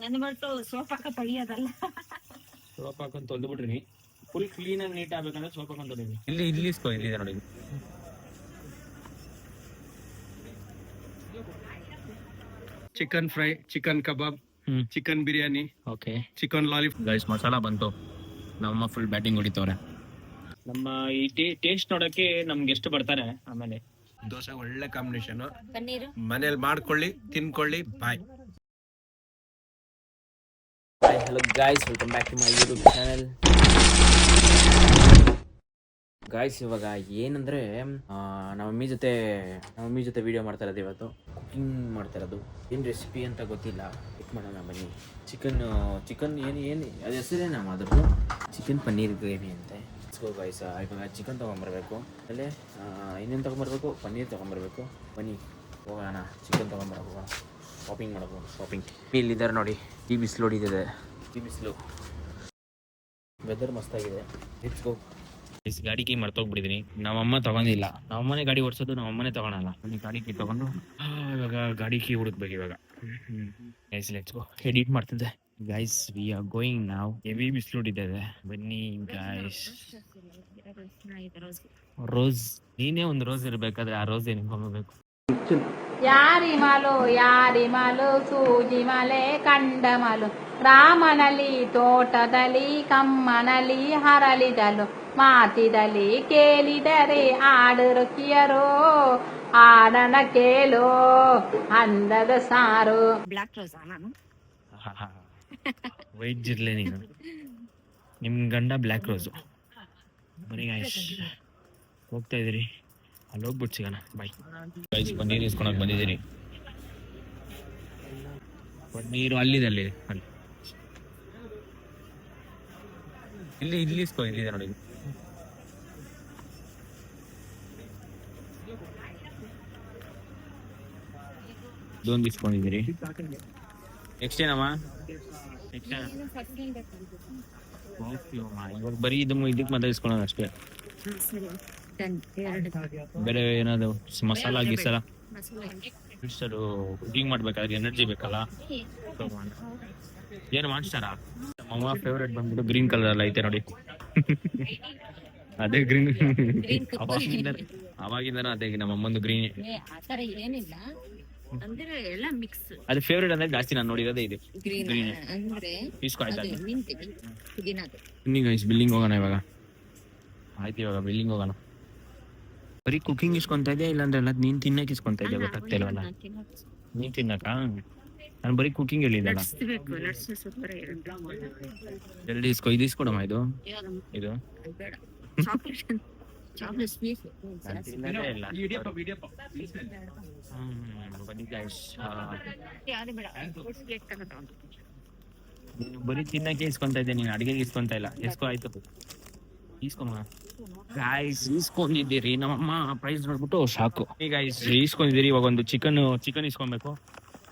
ನನ್ನ ಬಿಟ್ಟು ಸೋಪ್ ಹಾಕ ತೊಳಿಯೋದಲ್ಲ. ಸೋಪ್ ಹಾಕೊಂಡು ತೊಳೆದು ಬಿಡ್ರಿ. ಫುಲ್ ಕ್ಲೀನ್ ಆಗಿ ನೀಟ್ ಆಗ್ಬೇಕಂದ್ರೆ ಸೋಪ್ ಹಾಕೊಂಡು ತೊಳಿರಿ. ಇಲ್ಲಿ ಇಸ್ಕೊ, ಇಲ್ಲಿದೆ ನೋಡಿ. ಚಿಕನ್ ಫ್ರೈ, ಚಿಕನ್ ಕಬಾಬ್, chicken biryani, okay, chicken lollipop. Guys ಮಸಾಲ ಬಂತು. ನಮ್ಮ ಫುಲ್ ಬ್ಯಾಟಿಂಗ್ ಹೊಡಿತವ್ರೆ. ನಮ್ಮ ಈ ಟೇಸ್ಟ್ ನೋಡಕ್ಕೆ ನಮ್ಗೆ ಎಷ್ಟು ಬರ್ತಾರೆ. ಆಮೇಲೆ ದೋಸೆ ಒಳ್ಳೆ ಕಾಂಬಿನೇಷನ್. ಪನ್ನೀರು ಮನೇಲಿ ಮಾಡ್ಕೊಳ್ಳಿ, ತಿನ್ಕೊಳ್ಳಿ. Bye. Hello guys, welcome back to my YouTube channel. Guys, ಇವಾಗ ಏನಂದರೆ ನಮ್ಮ ಮಮ್ಮಿ ಜೊತೆ ವೀಡಿಯೋ ಮಾಡ್ತಾ ಇರೋದು. ಇವತ್ತು ಕುಕಿಂಗ್ ಮಾಡ್ತಾ ಇರೋದು. ಏನು ರೆಸಿಪಿ ಅಂತ ಗೊತ್ತಿಲ್ಲ, ಪಿಕ್ ಮಾಡೋಣ ಬನ್ನಿ. ಚಿಕನ್ ಏನು ಅದು ಹೆಸರೇನಮ್ಮ ಅದ್ರದ್ದು? ಚಿಕನ್ ಪನ್ನೀರ್ ಗ್ರೇವಿ ಅಂತೆ. ಗೋ ಗಾಯ್ಸ್, ಇವಾಗ ಚಿಕನ್ ತೊಗೊಂಬರ್ಬೇಕು, ಆಮೇಲೆ ಇನ್ನೇನು ತೊಗೊಂಬರ್ಬೇಕು, ಪನ್ನೀರ್ ತೊಗೊಂಬರ್ಬೇಕು. ಬನ್ನಿ ಹೋಗೋಣ, ಚಿಕನ್ ತೊಗೊಂಬರಕ್ಕೆ ಹೋಗೋಣ. ಶಾಪಿಂಗ್ ಮಾಡೋದು. ಇಲ್ಲಿದ್ದಾರೆ ನೋಡಿ, ಈ ಬಿಸಿಲು ಹೊಡಿತಿದೆ. ಈ ಬಿಸಿಲು, ವೆದರ್ ಮಸ್ತಾಗಿದೆ. Let's go. ಗಾಡಿ ಕೀ ಮರ್ತೋಗ್ಬಿಟ್ಟಿದ್ದೀನಿ. ನಮ್ಮಮ್ಮ ತಗೊಂಡಿಲ್ಲ. ನಮ್ಮಮ್ಮನೇ ಗಾಡಿ ಓಡಿಸೋದು, ನಮ್ಮಮ್ಮನೇ ತಗೊಳಲ್ಲ. ಗಾಡಿ ಕೀ ತಗೊಂಡು ಇವಾಗ ಗಾಡಿ ಕೀ ಹುಡುಕ್ಬೇಕು ಇವಾಗ. Let's go. ಎಡಿಟ್ ಮಾಡ್ತಿದ್ದೆ ಗೈಸ್. ವಿ ಆರ್ ಗೋಯಿಂಗ್ ನಾವ್. ಹೆವಿ ಬಿಸಿಲು ಹೊಡಿತಿದೆ. ಬನ್ನಿ ಗೈಸ್. ರೋಸ್, ನೀನೇ ಒಂದು ರೋಸ್ ಇರಬೇಕಾದ್ರೆ ಆ ರೋಸ್ ನಿಂತ್ಕೊಂಡ್ಬೇಕು. ಯಾರಿ ಮಾಲು ಸೂಜಿ ಮಲೆ ಕಂಡಮಲು, ರಾಮನಲ್ಲಿ ತೋಟದಲ್ಲಿ ಕಮ್ಮನಲ್ಲಿ ಹರಳಿದಲು, ಮಾತಿದಲ್ಲಿ ಕೇಳಿದರೆ ಆಡುರುಕಿಯರೋ, ಆಡನ ಕೇಳೋ ಅಂದದ ಸಾರು. ಬ್ಲಾಕ್ ರೋಸ್ ನಾನು ವೈಟ್ ಜಿರ್ಲೆ ನೀನು. ನಿಮ್ ಗಂಡ ಬ್ಲ್ಯಾಕ್ ರೋಸು. ಬರೀ ಗಾಯ್ಸ್ ಹೋಗ್ತಾ ಇದೀರಿ, ಅಲ್ಲಿ ಹೋಗ್ಬಿಟ್ಟು ಸಿಗೋಣ. Bye guys. ಪನ್ನೀರ್ ಇಸ್ಕೊಳಕ್ ಬಂದಿದ್ದೀರಿ. ಪನ್ನೀರು ಅಲ್ಲಿದೆ, ಅಲ್ಲಿ ಇಲ್ಲಿ ಇಸ್ಕೊ, ಇಲ್ಲಿದೆ ನೋಡಿ. ಇದೊಂದು ಇಸ್ಕೊಂಡಿದ್ದೀರಿ. ನೆಕ್ಸ್ಟ್ ಏನಮ್ಮ? ಇವಾಗ ಬರೀ ಇದಕ್ಕೆ ಮಾತ್ರ ಇಸ್ಕೊಳ್ಳೋದು ಅಷ್ಟೇ. ಬೇರೆ ಏನಾದ್ರು ಮಸಾಲ ಗೀಸಲ ಕುಕಿಂಗ್ ಮಾಡ್ಬೇಕಾದ್ರೆ ಎನರ್ಜಿ ಬೇಕಲ್ಲ. ಏನು ಮಾಡ್ತಾರ? ನಮ್ಮ ಫೇವ್ರೇಟ್ ಬಂದ್ಬಿಟ್ಟು ಗ್ರೀನ್ ಕಲರ್ ಎಲ್ಲ ಐತೆ ನೋಡಿ. ಅದೇ ಗ್ರೀನ್. ಅವಾಗಿಂದ ಅದೇ ನಮ್ಮ ಅಮ್ಮಂದು ಗ್ರೀನ್. ಏನಿಲ್ಲ ಅಂದ್ರೆ ಎಲ್ಲ ಮಿಕ್ಸ್. ಅದು ಫೇವ್ರೇಟ್ ಅಂದ್ರೆ ಜಾಸ್ತಿ ನಾನು ನೋಡಿರೋದೇ ಇದೆ ಗ್ರೀನ್. ಅಂದ್ರೆ ಇಸ್ಕೊ ಆಯ್ತಾ? ಬನ್ನಿ ಗೈಸ್, ಬಿಲ್ಲಿಂಗ್ ಹೋಗೋಣ ಇವಾಗ. ಆಯ್ತು, ಇವಾಗ ಬಿಲ್ಲಿಂಗ್ ಹೋಗೋಣ. ಬರೀ ಕುಕಿಂಗ್ ಇಸ್ಕೊಂತ ಇದೆಯಾ, ಇಲ್ಲಾಂದ್ರೆ ಎಲ್ಲ ನೀನ್ ತಿನ್ನಕ್ ಇಸ್ಕೊಂತ ಇದೆಯಾ ಗೊತ್ತಾಗ್ತಾ ಇಲ್ವಲ್ಲ. ನೀನ್ ತಿನ್ನಕ? ನಾನು ಬರೀ ಕುಕಿಂಗ್ ಹೇಳಿದ್ದಲ್ಲ. ಜಲ್ದಿ ಇಸ್ಕೊ. ಇದು ಇಸ್ಕೊಡಮ್ಮ. ಇದು ಬರೀ ತಿನ್ನಕ್ಕೆ ಇಸ್ಕೊಂತ ಇದ್ದೆ, ನೀನು ಅಡಿಗೆಗೆ ಇಸ್ಕೊಂತ ಇಲ್ಲ. ಎಸ್ಕೋ ಆಯ್ತು, ಇಸ್ಕೊಮ್ಮ. ಗಾಯ್ಸ್ ಇಸ್ಕೊಂಡಿದ್ದೀರಿ. ನಮ್ಮಮ್ಮ ಪ್ರೈಸ್ ನೋಡ್ಬಿಟ್ಟು ಸಾಕು. ಈಗ ಇಸ್ಕೊಂಡಿದ್ದೀರಿ. ಇವಾಗ ಒಂದು ಚಿಕನ್ ಇಸ್ಕೊಬೇಕು.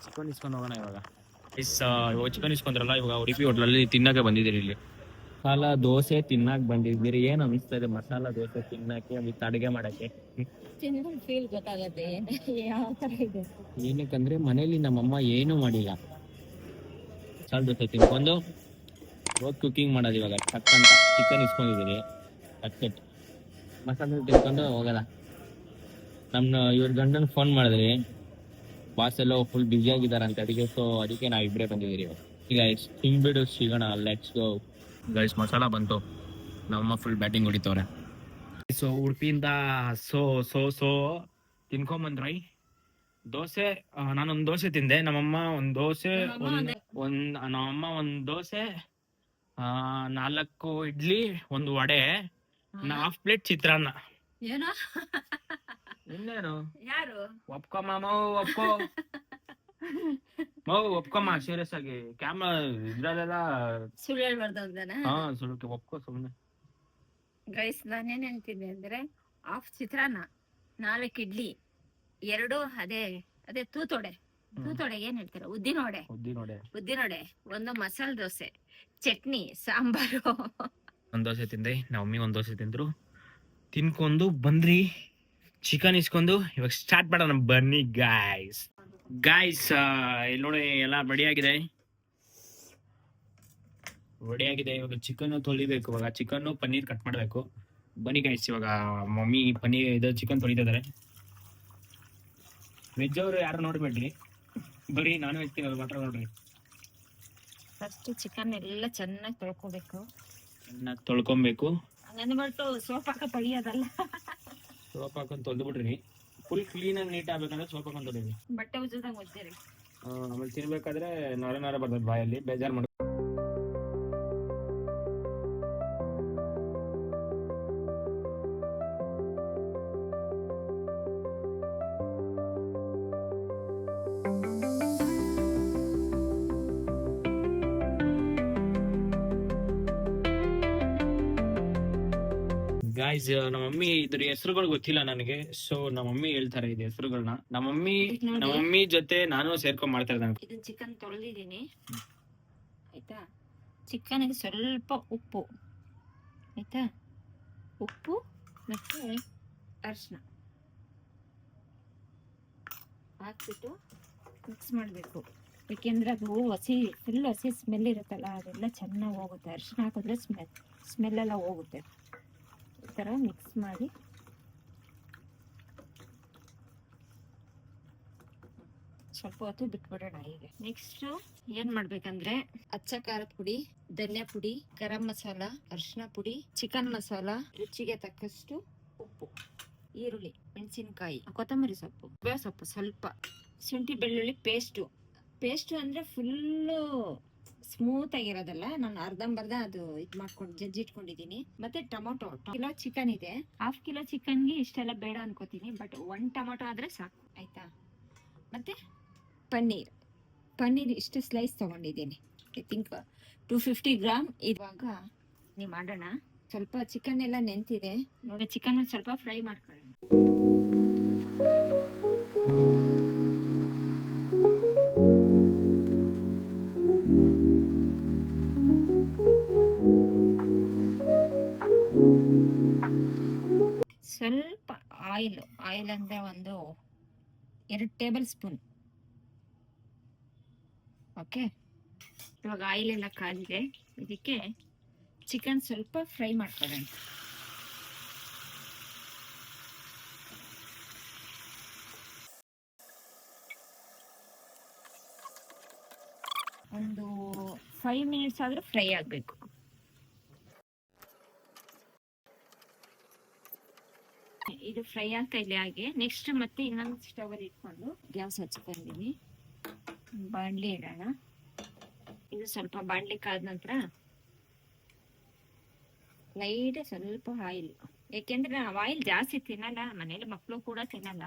ಚಿಕನ್ ಇಸ್ಕೊಂಡು ಹೋಗೋಣ ಇವಾಗ. ಇವಾಗ ಚಿಕನ್ ಇಸ್ಕೊಂಡ್ರಲ್ಲ, ಇವಾಗ ಉಡುಪಿ ಹೋಟ್ಲಲ್ಲಿ ತಿನ್ನಕ್ಕೆ ಬಂದಿದ್ದೀರಿ. ಇಲ್ಲಿ ಮಸಾಲ ದೋಸೆ ತಿನ್ನಕ್ ಬಂದಿದ್ದೀರಿ. ಏನ್ ಅನಿಸ್ತಾ ಇದೆ ಮಸಾಲ ದೋಸೆ ತಿನ್ನಕ್ಕೆ, ವಿತ್ ಅಡುಗೆ ಮಾಡಕ್ಕೆ? ಫೀಲ್ ಗೊತ್ತಾಗತ್ತೆ ಯಾವ ತರ ಇದೆ. ಏನಕ್ಕಂದ್ರೆ ಮನೇಲಿ ನಮ್ಮಮ್ಮ ಏನೂ ಮಾಡಿಲ್ಲ. ಮಸಾಲ ದೋಸೆ ತಿನ್ಕೊಂಡು ರೋಡ್ ಕುಕಿಂಗ್ ಮಾಡೋದು. ಇವಾಗ ಟಕ್ಕಂತ ಚಿಕನ್ ಇಸ್ಕೊಂಡಿದ್ದೀರಿ. ಟಕ್ಕೆಟ್ ಮಸಾಲೆ ತಿನ್ಕೊಂಡು ಹೋಗೋಣ. ಇವ್ರ ಗಂಡನ ಫೋನ್ ಮಾಡಿದ್ರಿ, ಬಾಸ್ ಎಲ್ಲೋ ಫುಲ್ ಬ್ಯುಸಿ ಆಗಿದ್ದಾರೆ ಅಂತ ಅಡಿಗೆ. ಸೊ ಅದಕ್ಕೆ ನಾವು ಇಬ್ಬರೇ ಬಂದಿದ್ದೀರಿ. ಈಗ ತಿನ್ಬಿಡು ಸಿಗೋಣ. Let's go. ಗೈಸ್ ಮಸಾಲ ಬಂತು. ನಮ್ಮಮ್ಮ ಫುಲ್ ಬ್ಯಾಟಿಂಗ್ ಹೊಡಿತವ್ರೆ. ಸೊ ಉಡುಪಿಯಿಂದ ತಿನ್ಕೊಂಬಂದ್ರೈ ದೋಸೆ. ನಾನೊಂದು ದೋಸೆ ತಿಂದೆ, ನಮ್ಮಮ್ಮ ಒಂದು ದೋಸೆ, ನಮ್ಮಮ್ಮ ಒಂದು ದೋಸೆ, 4 ಇಡ್ಲಿ, 1 ವಡೆ, 1/2 ಪ್ಲೇಟ್ ಚಿತ್ರಾನ್ನ. ಇನ್ನೇನು? ಒಪ್ಕೊಮ್ಮ ಒಪ್ಕೊಮ್ಮ. ಸೀರಿಯಸ್ ಆಗಿ ಕ್ಯಾಮ್ರಾ ಇದ್ರಲ್ಲೆಲ್ಲ ಸುಳ್ಳು ಹೇಳ್ಬಾರ್ದು ಅಂತಾನ? ಸುಳ್ಳು ಒಪ್ಕೋ ಸುಮ್ಮನೆ. ಗೈಸ್, ನಾನೇನ್ ಹೇಳ್ತಿದ್ದೆ ಅಂದ್ರೆ 1/2 ಚಿತ್ರಾನ್ನ, 4 ಇಡ್ಲಿ, 2 ಅದೇ ತೂತೊಡೆ ಏನ್ ಹೇಳ್ತಾರೆ, ಉದ್ದಿನೊಡೆ, 1 ಮಸಾಲೆ ದೋಸೆ, ಚಟ್ನಿ, ಸಾಂಬಾರು. 1 ದೋಸೆ ತಿಂದೆ, ನಮ್ಮ ಮಮ್ಮಿ 1 ದೋಸೆ ತಿಂದ್ರು. ತಿನ್ಕೊಂಡು ಬಂದ್ರಿ, ಚಿಕನ್ ಇಸ್ಕೊಂಡು ಇವಾಗ ಸ್ಟಾರ್ಟ್ ಮಾಡೋಣ ಬನ್ನಿ ಗಾಯ್ಸ್. ಇಲ್ಲಿ ನೋಡಿ ಎಲ್ಲ ರೆಡಿ ಆಗಿದೆ. ರೆಡಿ ಆಗಿದೆ. ಇವಾಗ ಚಿಕನ್ ತೊಳಿಬೇಕು. ಇವಾಗ ಚಿಕನ್ ಪನ್ನೀರ್ ಕಟ್ ಮಾಡಬೇಕು. ಬನ್ನಿ ಗೈಸ್, ಇವಾಗ ಮಮ್ಮಿ ಪನ್ನೀರ್ ಇದು ಚಿಕನ್ ತೊಳಿತಿದ್ದಾರೆ. ವೆಜ್ ಅವರು ಯಾರು ನೋಡ್ಬೇಡ್ರಿ, ಬರೀ ನಾನ್ ವೆಜ್ ತಿನ್ನೋರು ಮಾತ್ರ ನೋಡ್ರಿ. ಫಸ್ಟ್ ಚಿಕನ್ ಎಲ್ಲ ಚೆನ್ನಾಗಿ ತೊಳ್ಕೊಬೇಕು. ಚೆನ್ನಾಗಿ ತೊಳ್ಕೊಬೇಕು. ಹಂಗಂದ್ಬಿಟ್ಟು ಸೋಪ್ ಹಾಕ ತೊಳಿಯೋದಲ್ಲ. ಸೋಪ್ ಹಾಕೊಂಡು ತೊಳೆದು ಬಿಡ್ರಿ. ಫುಲ್ ಕ್ಲೀನ್ ಆಗಿ ನೀಟ್ ಆಗ್ಬೇಕಂದ್ರೆ ಸೋಪ್ ಹಾಕೊಂಡು ತೊಳಿರಿ. ಬಟ್ಟೆ ಉಜ್ಜದಂಗೆ ಒಜ್ಜಿರಿ. ಆಮೇಲೆ ತಿನ್ಬೇಕಾದ್ರೆ ನರ ಬರ್ತದೆ ಬಾಯಲ್ಲಿ, ಬೇಜಾರು ಮಾಡಿ. ಗಾಯ್ಸ್, ನಮ್ಮ ಮಮ್ಮಿ ಇದ್ರ ಹೆಸರುಗಳು ಗೊತ್ತಿಲ್ಲ ನನಗೆ. ಸೊ ನಮ್ಮ ಮಮ್ಮಿ ಹೇಳ್ತಾರೆ ಇದು ಹೆಸರುಗಳನ್ನ. ನಮ್ಮ ಮಮ್ಮಿ ಜೊತೆ ನಾನು ಸೇರ್ಕೊಂಡ್ ಮಾಡ್ತಾ ಇದ್ದಾನೆ. ಇದನ್ನ ಚಿಕನ್ ತೊಳೆದಿದ್ದೀನಿ ಆಯ್ತಾ. ಚಿಕನ್ಗೆ ಸ್ವಲ್ಪ ಉಪ್ಪು ಆಯ್ತಾ, ಉಪ್ಪು ಮತ್ತೆ ಅರಿಶಿನ ಹಾಕ್ಬಿಟ್ಟು ಮಿಕ್ಸ್ ಮಾಡಬೇಕು. ಯಾಕೆಂದ್ರೆ ಅದು ಫುಲ್ ಹಸಿ ಸ್ಮೆಲ್ ಇರುತ್ತಲ್ಲ, ಅದೆಲ್ಲ ಚೆನ್ನಾಗಿ ಹೋಗುತ್ತೆ. ಅರಿಶಿನ ಹಾಕಿದ್ರೆ ಸ್ಮೆಲ್ ಎಲ್ಲ ಹೋಗುತ್ತೆ. ಈ ಥರ ಮಿಕ್ಸ್ ಮಾಡಿ ಸ್ವಲ್ಪ ಹೊತ್ತು ಬಿಟ್ಬಿಡೋಣ. ಹೀಗೆ ನೆಕ್ಸ್ಟ್ ಏನ್ ಮಾಡ್ಬೇಕಂದ್ರೆ ಅಚ್ಚ ಖಾರದ ಪುಡಿ, ಧನಿಯಾ ಪುಡಿ, ಗರಂ ಮಸಾಲ, ಅರಿಶಿನ ಪುಡಿ, ಚಿಕನ್ ಮಸಾಲ, ರುಚಿಗೆ ತಕ್ಕಷ್ಟು ಉಪ್ಪು, ಈರುಳ್ಳಿ, ಮೆಣಸಿನಕಾಯಿ, ಕೊತ್ತಂಬರಿ ಸೊಪ್ಪು, ಬೇವು ಸೊಪ್ಪು ಸ್ವಲ್ಪ, ಶುಂಠಿ ಬೆಳ್ಳುಳ್ಳಿ ಪೇಸ್ಟು ಅಂದ್ರೆ ಫುಲ್ಲು ಸ್ಮೂತ್ ಆಗಿರೋದಲ್ಲ, ನಾನು ಅರ್ಧಂಬರ್ಧ ಅದು ಮಾಡ್ಕೊಂಡು ಜಜ್ಜಿಟ್ಕೊಂಡಿದ್ದೀನಿ. ಮತ್ತೆ ಟೊಮೊಟೊ ಕಿಲೋ ಚಿಕನ್ ಇದೆ. ಹಾಫ್ ಕಿಲೋ ಚಿಕನ್ಗೆ ಇಷ್ಟೆಲ್ಲ ಬೇಡ ಅನ್ಕೋತೀನಿ, ಬಟ್ 1 ಟೊಮೊಟೊ ಆದ್ರೆ ಸಾಕು ಆಯ್ತಾ. ಮತ್ತೆ ಪನ್ನೀರ್ ಇಷ್ಟು ಸ್ಲೈಸ್ ತಗೊಂಡಿದ್ದೀನಿ. I think 250 gram. ಇವಾಗ ನೀವು ಮಾಡೋಣ. ಸ್ವಲ್ಪ ಚಿಕನ್ ಎಲ್ಲ ನೆಂತಿದೆ ನೋಡಿ. ಚಿಕನ್ ಸ್ವಲ್ಪ ಫ್ರೈ ಮಾಡ್ಕೊಳ್ಳೋಣ. ಸ್ವಲ್ಪ ಆಯಿಲ್ ಅಂದ್ರೆ ಒಂದು 2 ಟೇಬಲ್ ಸ್ಪೂನ್. ಓಕೆ, ಇವಾಗ ಆಯಿಲ್ ಎಲ್ಲ ಕಾದಿದೆ. ಇದಕ್ಕೆ ಚಿಕನ್ ಸ್ವಲ್ಪ ಫ್ರೈ ಮಾಡ್ಕೊಳ್ಳೋಣ. ಒಂದು 5 ಮಿನಿಟ್ಸ್ ಆದ್ರೂ ಫ್ರೈ ಆಗ್ಬೇಕು. ಇದು ಫ್ರೈ ಆಗ್ತಾ ಇದೆ ಹಾಗೆ. ನೆಕ್ಸ್ಟ್ ಮತ್ತೆ ಇನ್ನೊಂದು ಸ್ಟವ್ ಅಲ್ಲಿ ಇಟ್ಕೊಂಡು ಗ್ಯಾಸ್ ಹಚ್ಕೊಂಡಿದ್ದೀನಿ. ಬಾಣಲಿ ಇಡೋಣ. ಇದು ಸ್ವಲ್ಪ ಬಾಣಲಿ ಕಾದ ನಂತರ ಲೈಟ್ ಸ್ವಲ್ಪ ಆಯಿಲ್. ಯಾಕೆಂದ್ರೆ ನಾವು ಆಯಿಲ್ ಜಾಸ್ತಿ ತಿನ್ನಲ್ಲ, ಮನೇಲಿ ಮಕ್ಕಳು ಕೂಡ ತಿನ್ನಲ್ಲ,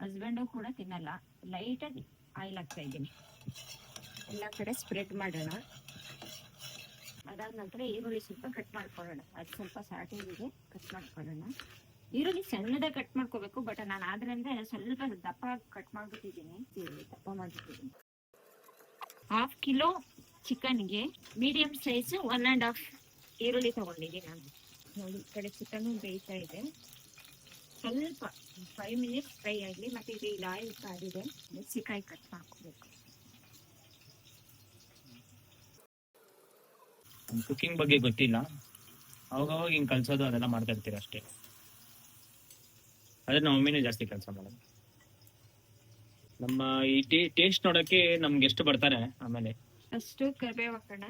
ಹಸ್ಬೆಂಡು ಕೂಡ ತಿನ್ನಲ್ಲ. ಲೈಟಾಗಿ ಆಯಿಲ್ ಹಾಕ್ತಾ ಇದ್ದೀನಿ. ಎಲ್ಲ ಕಡೆ ಸ್ಪ್ರೆಡ್ ಮಾಡೋಣ. ಅದಾದ ನಂತರ ಈರುಳ್ಳಿ ಸ್ವಲ್ಪ ಕಟ್ ಮಾಡ್ಕೊಳ್ಳೋಣ. ಅದು ಸ್ವಲ್ಪ ಸಾಟಿಗೆ ಕಟ್ ಮಾಡ್ಕೊಳ್ಳೋಣ. ಈರುಳ್ಳಿ ಸಣ್ಣದಾಗಿ ಕಟ್ ಮಾಡ್ಕೋಬೇಕು, ಬಟ್ ನಾನು ಆದ್ರಿಂದ ಸ್ವಲ್ಪ ದಪ್ಪ ಕಟ್ ಮಾಡ್ಬಿಟ್ಟಿದ್ದೀನಿ. ದಪ್ಪ ಮಾಡ್ಬಿಟ್ಟಿದ್ದೀನಿ. 1/2 ಕಿಲೋ ಚಿಕನ್ಗೆ ಮೀಡಿಯಂ ಸೈಜ್ 1.5 ಈರುಳ್ಳಿ ತಗೊಂಡಿದ್ದೀನಿ ನಾನು. ನೋಡಿ, ಈ ಕಡೆ ಚಿಕನ್ ಬೇಯ್ತಾ ಇದೆ. ಸ್ವಲ್ಪ 5 ಮಿನಿಟ್ಸ್ ಫ್ರೈ ಆಗಲಿ. ಮತ್ತೆ ಇದು ಇಲ್ಲಿ ಆಯಿಲ್ ಕಾದಿದೆ, ಮೆಣಸಿನಕಾಯಿ ಕಟ್ ಮಾಡ್ಕೋಬೇಕು. ಕುಕಿಂಗ್ ಬಗ್ಗೆ ಗೊತ್ತಿಲ್ಲ, ಅವಾಗ ಹಿಂಗ್ ಕಲ್ಸೋದು ಅದೆಲ್ಲ ಮಾಡ್ತಾ ಇರ್ತೀರ ಅಷ್ಟೇ. ಆದ್ರೆ ನಮ್ಮ ಮಮ್ಮಿನೇ ಜಾಸ್ತಿ ಕೆಲಸ ಮಾಡೋದು. ನಮ್ಮ ಈ ಟೇಸ್ಟ್ ನೋಡಕ್ಕೆ ನಮ್ಗೆ ಎಷ್ಟು ಬರ್ತಾರೆ. ಆಮೇಲೆ ಅಷ್ಟು ಕರಿಬೇವು ಹಾಕೋಣ.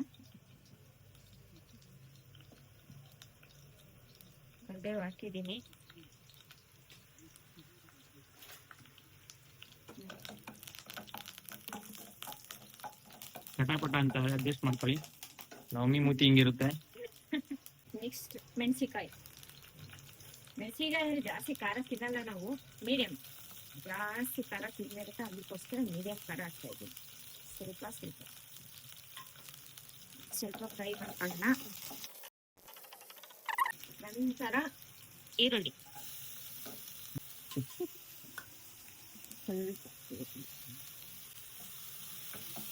ಕರಿಬೇವು ಹಾಕಿದ್ದೀನಿ. ಚಟಾಪಟ ಅಂತ ಅಡ್ಜಸ್ಟ್ ಮಾಡ್ಕೊಳ್ಳಿ. ನಮ್ಮ ಮಮ್ಮಿ ಮೂತಿ ಹಿಂಗಿರುತ್ತೆ. ನೆಕ್ಸ್ಟ್ ಮೆಣಸಿನಕಾಯಿ ಜಾಸ್ತಿ ಖಾರ ತಿನ್ನಲ್ಲ ನಾವು, ಮೀಡಿಯಂ. ಜಾಸ್ತಿ ಖಾರ ತಿನ್ನೋದಕ್ಕೆ ಅದಕ್ಕೋಸ್ಕರ ಮೀಡಿಯಂ ಖಾರ ಹಾಕ್ತಾ ಇದ್ದೀನಿ. ಸ್ವಲ್ಪ ಫ್ರೈ ಮಾಡ್ಕೊಳ್ಳೋಣ. ನಂತರ ಈರುಳ್ಳಿ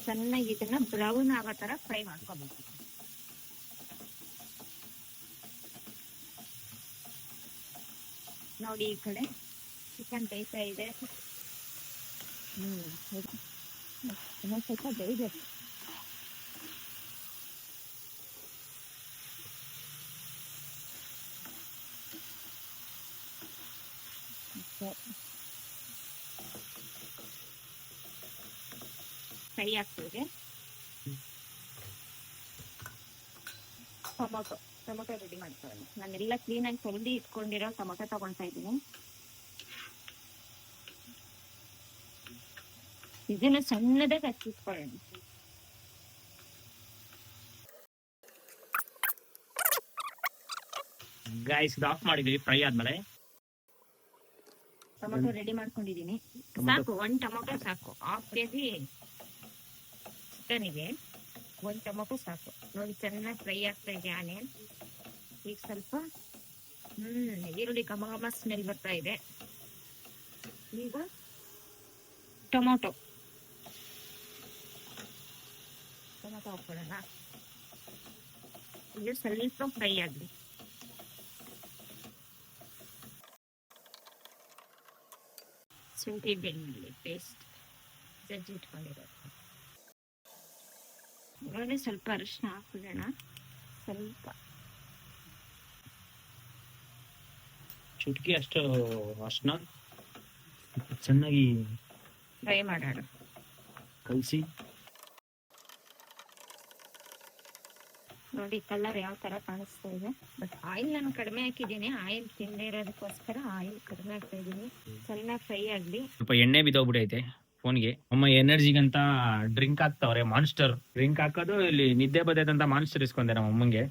ಚೆನ್ನಾಗಿ ಇದನ್ನ ಬ್ರೌನ್ ಆಗೋ ತರ ಫ್ರೈ ಮಾಡ್ಕೋಬೇಕು. ನೋಡಿ, ಈ ಕಡೆ ಚಿಕನ್ ಬೇಯ್ತಾ ಇದೆ. ಇನ್ನೊಂದು ಸ್ವಲ್ಪ ಬೇಯಬೇಕು. ಫ್ರೈ ಆಗ್ತದೆ. ಟೊಮೊಟೊ ರೆಡಿ ಮಾಡ್ಕೊಳ್ಳೋಣ. ನಾನೆಲ್ಲ ಕ್ಲೀನಾಗಿ ತೊಳೆದು ಇಟ್ಕೊಂಡಿರೋ ಟೊಮೊಟೊ ತಗೊಳ್ತಾ ಇದ್ದೀನಿ. ಇದನ್ನು ಸಣ್ಣದಾಗಿ ಹಚ್ಚಿಟ್ಕೊಳ್ಳೋಣ. ಗೈಸ್ ಇದು ಆಫ್ ಮಾಡಿದೀವಿ ಫ್ರೈ ಆದ್ಮೇಲೆ. ಟೊಮೊಟೊ ರೆಡಿ ಮಾಡ್ಕೊಂಡಿದ್ದೀನಿ. ಸಾಕು, 1 ಟೊಮೊಟೊ ಸಾಕು. 1/2 kg ಚಿಕನ್ಗೆ 1 ಟೊಮೊಟೊ ಸಾಕು. ನೋಡಿ ಚೆನ್ನಾಗಿ ಫ್ರೈ ಆಗ್ತಾ ಇದೆ ಆನಿಯನ್. ಈಗ ಸ್ವಲ್ಪ ಈರುಳ್ಳಿ ಘಮ ಘಮ ಸ್ಮೆಲ್ ಬರ್ತಾ ಇದೆ. ಈಗ ಟೊಮೊಟೊ ಹಾಕೊಳ್ಳೋಣ. ಇದು ಸ್ವಲ್ಪ ಫ್ರೈ ಆಗಲಿ. ಶುಂಠಿ ಬೆಳ್ಳುಳ್ಳಿ ಪೇಸ್ಟ್ ಜಜ್ಜಿ ಇಟ್ಕೊಂಡಿರೋದು. ಇವಾಗ ಸ್ವಲ್ಪ ಅರಿಶಿನ ಹಾಕಿಡೋಣ. ಸ್ವಲ್ಪ ಚುಟ್ಕಿ ಅಷ್ಟು ಅರಿಶಿನ ಚೆನ್ನಾಗಿ ಫ್ರೈ ಮಾಡೋಣ. ಕಲಸಿ. ನೋಡಿ ಕಲರ್ ಯಾವ ತರ ಕಾಣಿಸ್ತಾ ಇದೆ. ಬಟ್ ಆಯಿಲ್ ನಾನು ಕಡಿಮೆ ಹಾಕಿದ್ದೀನಿ. ಆಯಿಲ್ ತಿಂದೇ ಇರೋದಕ್ಕೋಸ್ಕರ ಆಯಿಲ್ ಕಡಿಮೆ ಹಾಕ್ತಾ ಇದ್ದೀನಿ. ಚೆನ್ನಾಗಿ ಫ್ರೈ ಆಗಲಿ. ಸ್ವಲ್ಪ ಎಣ್ಣೆ ಬಿದ್ದೋಗ್ಬಿಟ್ಟೈತೆ ಫೋನ್ಗೆ. ಅಮ್ಮ ಎನರ್ಜಿಗಂತ ಡ್ರಿಂಕ್ ಹಾಕ್ತಾವ್ರೆ, ಮಾನ್ಸ್ಟರ್ ಡ್ರಿಂಕ್ ಹಾಕೋದು. ಇಲ್ಲಿ ನಿದ್ದೆ ಬರ್ತೈತಂತ ಮಾನ್ಸ್ಟರ್ ಇಸ್ಕೊಂಡೆ ನಮ್ಮ ಅಮ್ಮಂಗೆ.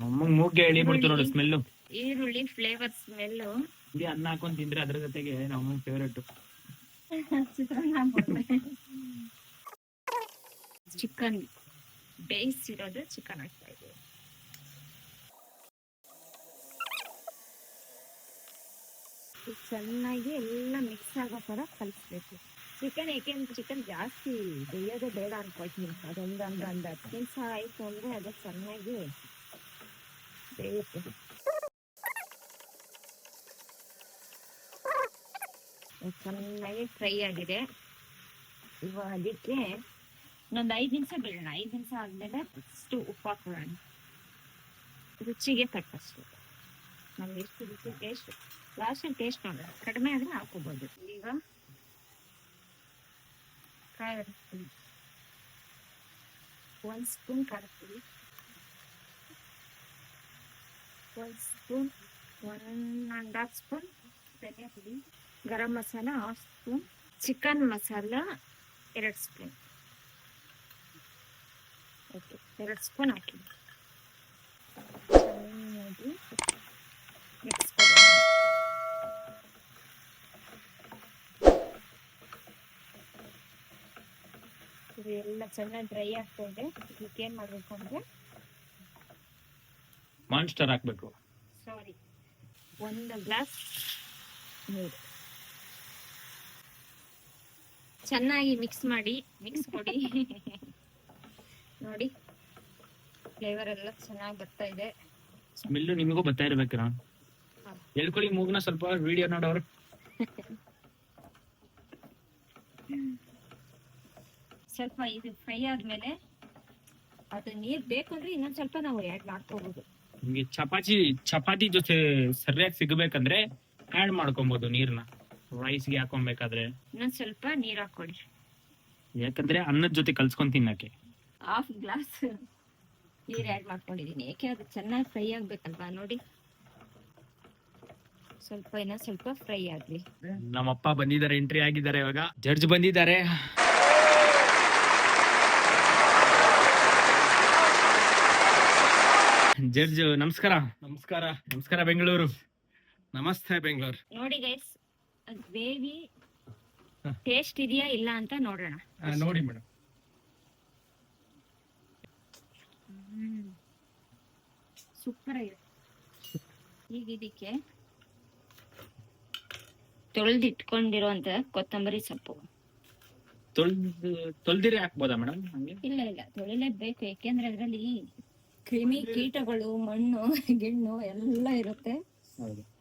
ಅಮ್ಮಂಗ್ ಮೂಗ್ಗೆ ಎಳಿಬಿಡ್ತು ನೋಡಿ ಸ್ಮೆಲ್ಲು. ಈರುಳ್ಳಿ ಫ್ಲೇವರ್ ಸ್ಮೆಲ್ಲು. ಇಲ್ಲಿ ಅನ್ನ ಹಾಕೊಂಡ್ ತಿಂದ್ರೆ ಅದ್ರ ಜೊತೆಗೆ ನಮ್ಮ ಫೇವ್ರೇಟ್ ಚಿಕನ್ ಬೇಯಿಸಿರೋದು ಚಿಕನ್ ಹಾಕ್ತಾ ಇದ್ದೀವಿ. ಚೆನ್ನಾಗಿ ಎಲ್ಲ ಮಿಕ್ಸ್ ಆಗೋ ಥರ ಕಲಿಸ್ಬೇಕು ಚಿಕನ್. ಏಕೆಂದ್ರೆ ಚಿಕನ್ ಜಾಸ್ತಿ ಬೇಯೋದೇ ಬೇಡ ಅನ್ಕೊಳ್ತೀನಿ. ಅದೊಂದು ಒಂದು 10 ನಿಮಿಷ ಆಯಿತು ಅಂದರೆ ಅದು ಚೆನ್ನಾಗಿ ಬೇಯುತ್ತೆ. ಚೆನ್ನಾಗಿ ಫ್ರೈ ಆಗಿದೆ. ಇವಾಗ ಅದಕ್ಕೆ ಇನ್ನೊಂದು 5 ನಿಮಿಷ ಬಿಡೋಣ. 5 ನಿಮಿಷ ಆದ್ಮೇಲೆ ಅಷ್ಟು ಉಪ್ಪು ಹಾಕೋಣ. ರುಚಿಗೆ ತಕ್ಕಷ್ಟು. ನಮ್ಗೆ ಎಷ್ಟು ರುಚಿ ಟೇಸ್ಟ್ ಲಾಸ್ಟಲ್ಲಿ ಟೇಸ್ಟ್ ನೋಡೋಣ. ಕಡಿಮೆ ಆದರೆ ಹಾಕೋಬೋದು. ಈಗ ಖಾರದ ಪುಡಿ 1 ಸ್ಪೂನ್ ಖಾರದ ಪುಡಿ, 1 ಸ್ಪೂನ್ 1.5 ಸ್ಪೂನ್ ಧನಿಯಾ ಪುಡಿ, garam masala 1/2 spoon, chicken masala 2 spoon. Okay, 2 spoon ಹಾಕಿ ಚೆನ್ನಾಗಿ ಮಿಕ್ಸ್ ಮಾಡೋಣ. ಇದು ಎಲ್ಲ ಚೆನ್ನಾಗಿ ಡ್ರೈ ಆಗ್ತಾ ಇದೆ. ಇದಕ್ಕೆ ಏನು ಮಾಡಬೇಕು ಅಂದರೆ ಮಾನ್ಸ್ಟರ್ ಹಾಕ್ಬೇಕು. ಸಾರಿ, 1 ಗ್ಲಾಸ್ ನೀರು ಚೆನ್ನಾಗಿ ಮಿಕ್ಸ್ ಮಾಡಿ. ಮಿಕ್ಸ್ ಕೊಡಿ. ನೋಡಿ ಫ್ಲೇವರ್ ಎಲ್ಲ ಚೆನ್ನಾಗಿ ಬರ್ತಾ ಇದೆ. ಸ್ಮೆಲ್ಲು ನಿಮಗೂ ಬರ್ತಾ ಇರ್ಬೇಕ್ರಾ? ಹೇಳ್ಕೊಳ್ಳಿ ಮೂಗ್ನ ಸ್ವಲ್ಪ ವಿಡಿಯೋ ನೋಡೋರು. ಸ್ವಲ್ಪ ಇದು ಫ್ರೈ ಆದ್ಮೇಲೆ ಅದು ನೀರ್ ಬೇಕು ಅಂದ್ರೆ ಇನ್ನೊಂದ್ ಸ್ವಲ್ಪ ನಾವು ಆ್ಯಡ್ ಮಾಡ್ಕೋಬಹುದು. ನಿಮ್ಗೆ ಚಪಾತಿ ಜೊತೆ ಸರಿಯಾಗಿ ಸಿಗಬೇಕಂದ್ರೆ ಆಡ್ ಮಾಡ್ಕೊಬಹುದು ನೀರ್ನ. ರೈಸ್ಗೆ ಹಾಕೊಬೇಕಾದ್ರೆ ಇನ್ನೊಂದ್ ಸ್ವಲ್ಪ ನೀರ್ ಹಾಕೊಳ್ಳಿ. ಯಾಕಂದ್ರೆ ಅನ್ನದ ಜೊತೆ ಕಲ್ಸ್ಕೊಂಡ್ ತಿನ್ನಕ್ಕೆ 1/2 ಗ್ಲಾಸ್ ನೀರ್ ಆ್ಯಡ್ ಮಾಡ್ಕೊಂಡಿದೀನಿ. ಯಾಕೆ ಅದು ಚೆನ್ನಾಗಿ ಫ್ರೈ ಆಗ್ಬೇಕಲ್ವಾ. ನೋಡಿ ಸ್ವಲ್ಪ ಇನ್ನೊಂದ್ ಸ್ವಲ್ಪ ಫ್ರೈ ಆಗ್ಲಿ. ನಮ್ಮಪ್ಪ ಬಂದಿದ್ದಾರೆ, ಎಂಟ್ರಿ ಆಗಿದ್ದಾರೆ. ಇವಾಗ ಜಡ್ಜ್ ಬಂದಿದ್ದಾರೆ. ಜಡ್ಜ್ ನಮಸ್ಕಾರ. ನಮಸ್ಕಾರ. ನಮಸ್ಕಾರ ಬೆಂಗಳೂರು. ನಮಸ್ತೆ ಬೆಂಗಳೂರು. ನೋಡಿ ಗೈಸ್, ಗ್ರೇವಿ ಟೇಸ್ಟ್ ಇದೆಯಾ ಇಲ್ಲ ಅಂತ ನೋಡೋಣ. ನೋಡಿ ಮೇಡಮ್. ಸೂಪರ್ ಆಗಿದೆ. ಈಗ ಇದಕ್ಕೆ ತೊಳೆದಿಟ್ಕೊಂಡಿರುವಂತ ಕೊತ್ತಂಬರಿ ಸೊಪ್ಪು. ತೊಳ್ದಿರಿ ಹಾಕ್ಬೋದಾ ಮೇಡಮ್? ಇಲ್ಲ ತೊಳಿಲೇಬೇಕು. ಯಾಕೆಂದ್ರೆ ಅದರಲ್ಲಿ ಕ್ರಿಮಿ ಕೀಟಗಳು, ಮಣ್ಣು, ಗಿಣ್ಣು ಎಲ್ಲ ಇರುತ್ತೆ.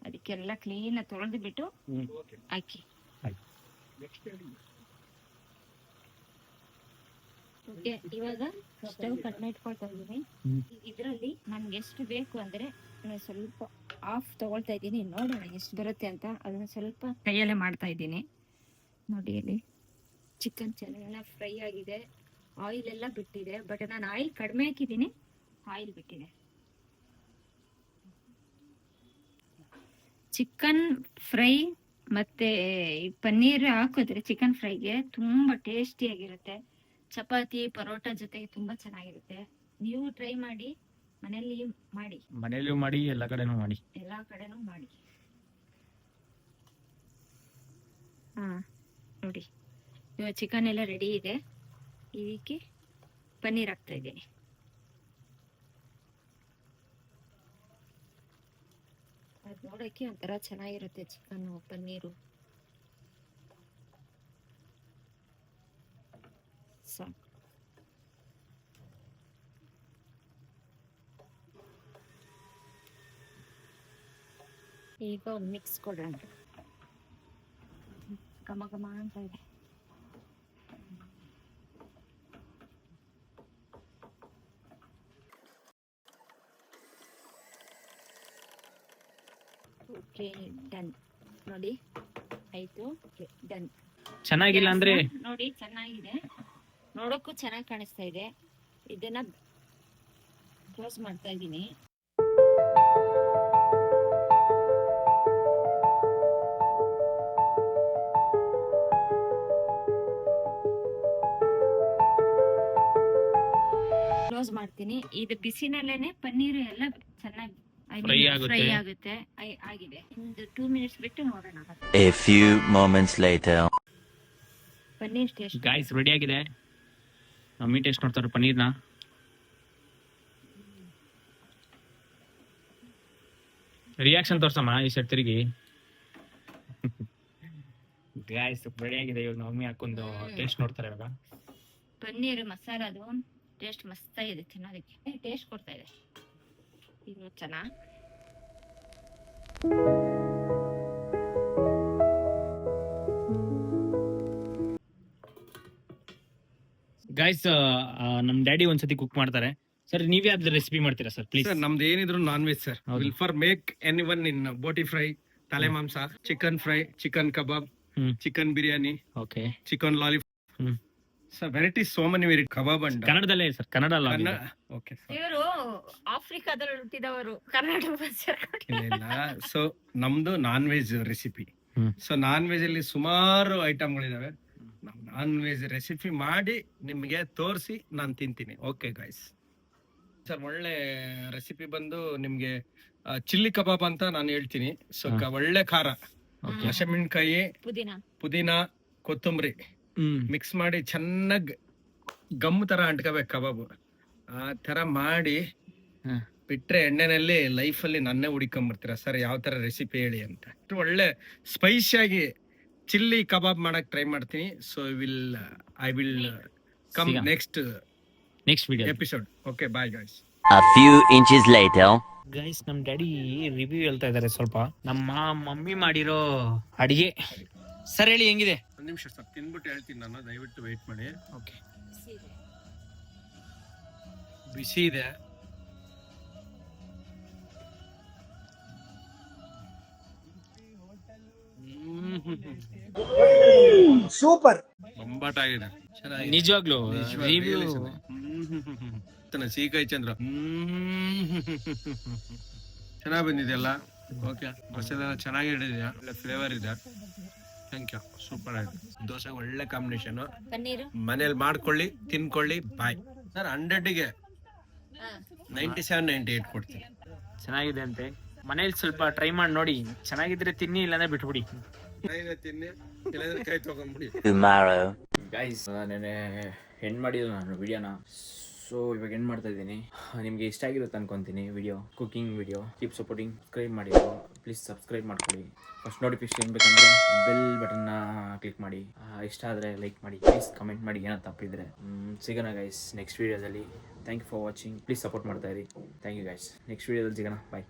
ಅದಕ್ಕೆಲ್ಲ ಕ್ಲೀನ್ ತೊಳೆದು ಬಿಟ್ಟು ಹಾಕಿ. ಓಕೆ, ಇವಾಗ ಸ್ಟವ್ ಕಡಿಮೆ ಇಟ್ಕೊಳ್ತಾ ಇದ್ದೀನಿ. ಇದರಲ್ಲಿ ನನ್ಗೆ ಎಷ್ಟು ಬೇಕು ಅಂದ್ರೆ ನಾನು ಸ್ವಲ್ಪ ಆಫ್ ತಗೊಳ್ತಾ ಇದ್ದೀನಿ. ನೋಡೋಣ ಎಷ್ಟು ಬರುತ್ತೆ ಅಂತ. ಅದನ್ನ ಸ್ವಲ್ಪ ಕೈಯಲ್ಲೇ ಮಾಡ್ತಾ ಇದ್ದೀನಿ. ನೋಡಿ ಇಲ್ಲಿ ಚಿಕನ್ ಚೆನ್ನಾಗೆಲ್ಲ ಫ್ರೈ ಆಗಿದೆ, ಆಯಿಲ್ ಎಲ್ಲ ಬಿಟ್ಟಿದೆ. ಬಟ್ ನಾನು ಆಯಿಲ್ ಕಡಿಮೆ ಹಾಕಿದ್ದೀನಿ, ಆಯಿಲ್ ಬಿಟ್ಟಿದೆ. ಚಿಕನ್ ಫ್ರೈ ಮತ್ತೆ ಪನ್ನೀರ್ ಹಾಕಿದ್ರೆ ಚಿಕನ್ ಫ್ರೈಗೆ ತುಂಬಾ ಟೇಸ್ಟಿಯಾಗಿರುತ್ತೆ. ಚಪಾತಿ ಪರೋಟ ಜೊತೆಗೆ ತುಂಬಾ ಚೆನ್ನಾಗಿರುತ್ತೆ. ನೀವು ಟ್ರೈ ಮಾಡಿ, ಮನೆಯಲ್ಲಿ ಮಾಡಿ, ಮನೇಲೂ ಮಾಡಿ, ಎಲ್ಲಾ ಕಡೆನೂ ಮಾಡಿ. ಹಾ ನೋಡಿ, ಇವಾಗ ಚಿಕನ್ ಎಲ್ಲ ರೆಡಿ ಇದೆ. ಇದಕ್ಕೆ ಪನ್ನೀರ್ ಹಾಕ್ತಾ ಇದ್ದೀನಿ. ಅದು ನೋಡಕ್ಕೆ ಒಂಥರ ಚೆನ್ನಾಗಿರುತ್ತೆ ಚಿಕನ್ ಪನ್ನೀರು. ಸಾಕು. ಈಗ ಒಂದು ಮಿಕ್ಸ್ ಕೊಡೋಣ. ಘಮ ಘಮ ಅಂತ ಇದೆ. Okay, done. ನೋಡಿ ಆಯ್ತು, ಡನ್. ಚೆನ್ನಾಗಿಲ್ಲ ಅಂದ್ರೆ ನೋಡಿ, ಚೆನ್ನಾಗಿದೆ, ನೋಡಕ್ಕೂ ಚೆನ್ನಾಗಿ ಕಾಣಿಸ್ತಾ ಇದೆ. ಇದನ್ನ ಕ್ಲೋಸ್ ಮಾಡ್ತಾ ಇದ್ದೀನಿ. ಕ್ಲೋಸ್ ಮಾಡ್ತೀನಿ. ಇದು ಬಿಸಿನಲ್ಲೇನೆ ಪನ್ನೀರ್ ಎಲ್ಲ ಚೆನ್ನಾಗಿ ಫ್ರೈ ಆಗುತ್ತೆ. ಆಗಿದೆ. ಒಂದು 2 ಮಿನಿಟ್ಸ್ ಬಿಟ್ಟು ನೋಡೋಣ. A few moments later. Paneer taste guys ready ಆಗಿದೆ. ಮಮ್ಮಿ ಟೇಸ್ಟ್ ನೋಡ್ತಾರೆ ಪನ್ನೀರ್ನ. ರಿಯಾಕ್ಷನ್ ತೋರ್ಸಮ್ಮ ಈ ಸೆಟ್ ತಿರುಗಿ. ಗಾಯ್ಸ್ ರೆಡಿ ಆಗಿದೆ. ಇವಾಗ ಮಮ್ಮಿ ಹಾಕೊಂಡು ಟೇಸ್ಟ್ ನೋಡ್ತಾರೆ. ಇವಾಗ ಪನ್ನೀರ್ ಮಸಾಲದು ಟೇಸ್ಟ್ ಮಸ್ತ್ ಇದೆ, ತಿನ್ನೋದಕ್ಕೆ ಟೇಸ್ಟ್ ಕೊಡ್ತಾ ಇದೆ. ಇದು ಚೆನ್ನಾಗಿ ಗಾಯ್ಸ್, ನಮ್ ಡ್ಯಾಡಿ ಒಂದ್ಸತಿ ಕುಕ್ ಮಾಡ್ತಾರೆ. ಸರ್ ನೀವ್ ಯಾವ್ದು ರೆಸಿಪಿ ಮಾಡ್ತೀರಾ ಸರ್ ಪ್ಲೀಸ್? ಸರ್ ನಮ್ದು ಏನಿದ್ರು non veg sir. Will for make any one in ಬೋಟಿ ಫ್ರೈ, ತಲೆ ಮಾಂಸ, ಚಿಕನ್ ಫ್ರೈ, ಚಿಕನ್ ಕಬಾಬ್, chicken biryani, okay, chicken lollipop. Sir varieties so many variety. ಕಬಾಬ್ ಅಂಡ್ ಕನ್ನಡದಲ್ಲೇ ಸರ್, ಕನ್ನಡ ಅಲ್ಲ. ಓಕೆ. ಇವರು ಆಫ್ರಿಕಾದಲ್ಲಿ ಹುಟ್ಟಿದವರು, ಕರ್ನಾಟಕ. ಸೊ ನಮ್ದು non veg recipe. So non veg ಅಲ್ಲಿ ಸುಮಾರು ಐಟಮ್ಗಳಿದಾವೆ. ನಾನ್ ವೆಜ್ ರೆಸಿಪಿ ಮಾಡಿ ನಿಮ್ಗೆ ತೋರಿಸಿ ನಾನು ತಿಂತೀನಿ. Okay guys. ಸರ್ ಒಳ್ಳೆ ರೆಸಿಪಿ ಬಂದು ನಿಮ್ಗೆ ಚಿಲ್ಲಿ ಕಬಾಬ್ ಅಂತ ನಾನು ಹೇಳ್ತೀನಿ. ಸೊ ಒಳ್ಳೆ ಖಾರ, ಹಸಿಮೆಣಕಾಯಿ, ಪುದೀನ, ಕೊತ್ತಂಬರಿ ಮಿಕ್ಸ್ ಮಾಡಿ ಚೆನ್ನಾಗ್ ಗಮ್ ತರ ಅಂಟ್ಕೋಬೇಕು ಕಬಾಬ್. ಆ ತರ ಮಾಡಿ ಬಿಟ್ರೆ ಎಣ್ಣೆನಲ್ಲಿ ಲೈಫ್ ಅಲ್ಲಿ ನನ್ನೇ ಹುಡಿಕೊಂಡ್ಬರ್ತೀರಾ ಸರ್ ಯಾವ ತರ ರೆಸಿಪಿ ಹೇಳಿ ಅಂತ. ಒಳ್ಳೆ ಸ್ಪೈಸಿಯಾಗಿ ಚಿಲ್ಲಿ ಕಬಾಬ್ ಮಾಡಕ್ ಟ್ರೈ ಮಾಡ್ತೀನಿ. So I will come next video episode. Okay, bye guys. A few inches later. Guys, ನಮ್ ಡ್ಯಾಡಿ ರಿವ್ಯೂ ಹೇಳ್ತಾ ಇದಾರೆ ಸ್ವಲ್ಪ ನಮ್ಮ ಮಮ್ಮಿ ಮಾಡಿರೋ ಅಡಿಗೆ. ಸರ್ ಹೇಳಿ ಹೆಂಗಿದೆ? ಒಂದ್ ನಿಮಿಷ ಸರ್, ತಿನ್ಬಿಟ್ಟು ಹೇಳ್ತೀನಿ ನಾನು, ದಯವಿಟ್ಟು ವೇಟ್ ಮಾಡಿ. ಓಕೆ, ಬಿಸಿ ಇದೆ. ಸೂಪರ್, ಬೊಂಬಾಟಾಗಿದೆ. ನಿಜವಾಗ್ಲು ರಿವ್ಯೂ ಸೀಕಾಯಿ ಚಂದ್ರ ಚೆನ್ನಾಗಿ ಬಂದಿದೆಯಲ್ಲ. ಓಕೆ, ಮಸಾಲೆ ಚೆನ್ನಾಗಿ ಹಿಡಿದಿದೆ, ಒಳ್ಳೆ ಫ್ಲೇವರ್ ಇದೆ. ಥ್ಯಾಂಕ್ ಯು, ಸೂಪರ್ ಆಗಿದೆ. ದೋಸೆ ಒಳ್ಳೆ ಕಾಂಬಿನೇಷನ್. ಮನೇಲಿ ಮಾಡ್ಕೊಳ್ಳಿ, ತಿನ್ಕೊಳ್ಳಿ. Bye sir. 100ಗೆ 97, 98 ಕೊಡ್ತೀನಿ. ಚೆನ್ನಾಗಿದೆ ಅಂತೆ. ಮನೇಲಿ ಸ್ವಲ್ಪ ಟ್ರೈ ಮಾಡಿ ನೋಡಿ, ಚೆನ್ನಾಗಿದ್ರೆ ತಿನ್ನಿ, ಇಲ್ಲಾಂದ್ರೆ ಬಿಟ್ಬಿಡಿ. ತಿನ್ನಿ, ಇಲ್ಲಾಂದ್ರೆ ಕೈ ತಗೊಂಡ್ಬಿಡಿ. Tomorrow. ಗೈಸ್, ನೆನೆ ಎಂಡ್ ಮಾಡಿದ್ದು ನಾನು ವಿಡಿಯೋನ. ಸೊ ಇವಾಗ ಎಂಡ್ ಮಾಡ್ತಾ ಇದ್ದೀನಿ. ನಿಮಗೆ ಇಷ್ಟ ಆಗಿರುತ್ತೆ ಅನ್ಕೊತೀನಿ video, cooking video. Keep supporting. Subscribe ಮಾಡಿ, ಪ್ಲೀಸ್ ಸಬ್ಸ್ಕ್ರೈಬ್ ಮಾಡ್ಕೊಳ್ಳಿ. ಫಸ್ಟ್ ನೋಟಿಫಿಕೇಶನ್ ಬೇಕಂದ್ರೆ ಬೆಲ್ ಬಟನ್ನ ಕ್ಲಿಕ್ ಮಾಡಿ. ಇಷ್ಟ ಆದರೆ ಲೈಕ್ ಮಾಡಿ, ಪ್ಲೀಸ್ ಕಮೆಂಟ್ ಮಾಡಿ ಏನೋ ತಪ್ಪಿದ್ರೆ. ಸಿಗೋಣ ಗೈಸ್ ನೆಕ್ಸ್ಟ್ ವಿಡಿಯೋದಲ್ಲಿ. Thank you for watching. Please support ಮಾಡ್ತಾ ಇರಿ. Thank you guys. ನೆಕ್ಸ್ಟ್ ವಿಡಿಯೋದಲ್ಲಿ ಸಿಗೋಣ. ಬಾಯ್.